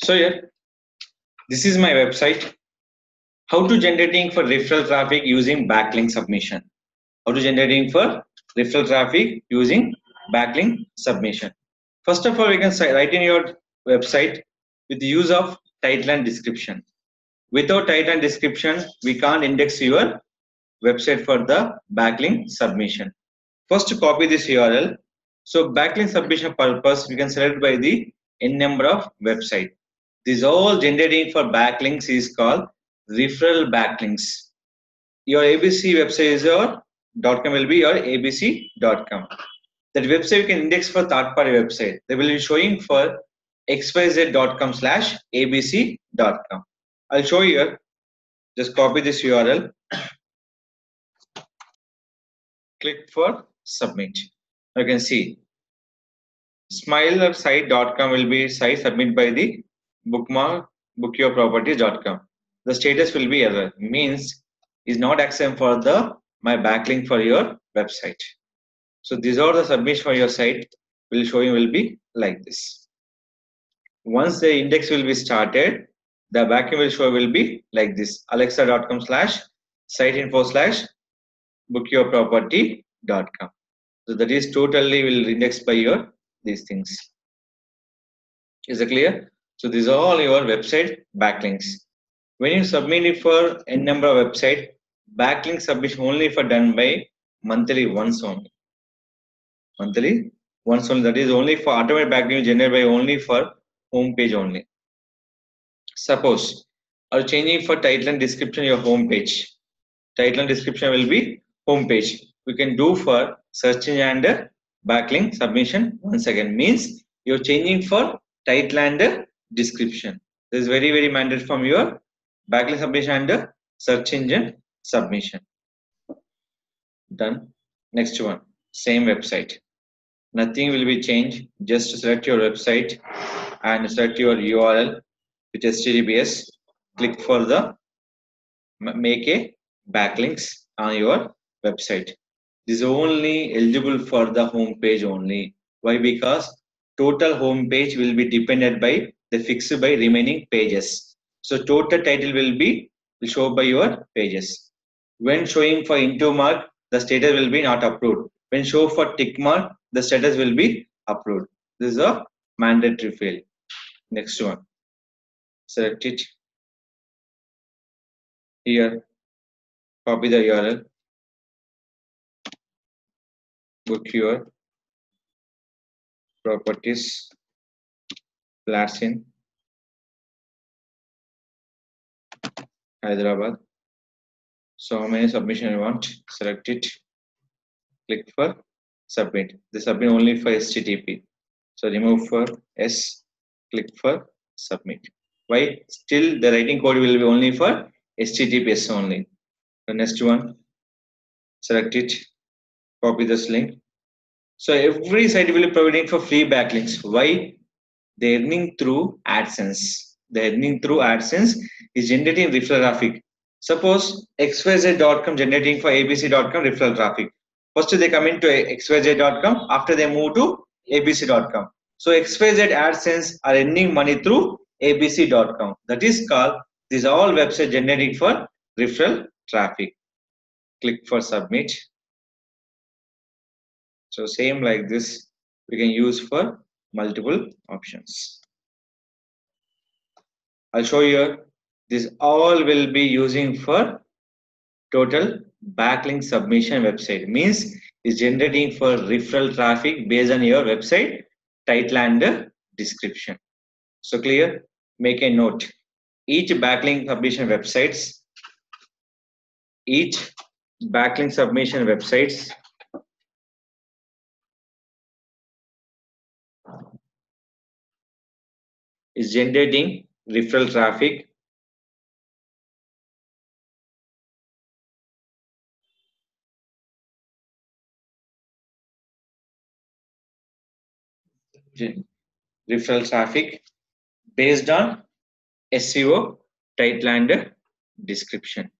So here, this is my website. How to generating for referral traffic using backlink submission. How to generating for referral traffic using backlink submission. First of all, we can write in your website with the use of title and description. Without title and description, we can't index your website for the backlink submission. First, copy this URL. So backlink submission purpose, we can select by the n number of website. This all generating for backlinks is called referral backlinks. Your ABC website is your .com will be your abc.com. That website you can index for third-party website. They will be showing for xyz.com/abc.com. I'll show you here. Just copy this URL. Click for submit. You can see smilersite.com will be site submit by the bookmark bookyourproperties.com. The status will be error, means is not accepted for the my backlink for your website. So these are the submission for your site will show you will be like this. Once the index will be started, the backlink will show will be like this: alexa.com/siteinfo/bookyourproperty.com. So that is totally will index by your these things. Is it clear? So these are all your website backlinks. When you submit it for n number of website, backlink submission only for done by monthly once only. Monthly once only. That is only for automatic backlink generated by only for home page only. Suppose are changing for title and description your home page. Title and description will be home page. We can do for searching and backlink submission once again, means you're changing for title and description. This is very mandatory from your backlink submission and search engine submission. Done. Next one, same website. Nothing will be changed. Just select your website and select your URL with HTTPS. Click for the make a backlinks on your website. This is only eligible for the home page only. Why? Because total home page will be dependent by the fixed by remaining pages. So total title will show by your pages. When showing for into mark, the status will be not approved. When show for tick mark, the status will be approved. This is a mandatory field. Next one. Select it. Here, copy the URL. Book your properties flats in Hyderabad. So how many submission you want? Select it. Click for submit. The submit only for HTTP. So remove for S. Click for submit. Why? Still the writing code will be only for HTTPS only. The next one. Select it. Copy this link. So every site will be providing for free backlinks. Why? The earning through AdSense. The earning through AdSense is generating referral traffic. Suppose xyz.com generating for abc.com referral traffic. First they come into xyz.com, after they move to abc.com. So xyz AdSense are earning money through abc.com. That is called, these are all websites generating for referral traffic. Click for submit. So same like this, we can use for multiple options. I'll show you this all will be using for total backlink submission website, means is generating for referral traffic based on your website title and description. So clear? Make a note. Each backlink submission websites is generating referral traffic based on SEO title and description.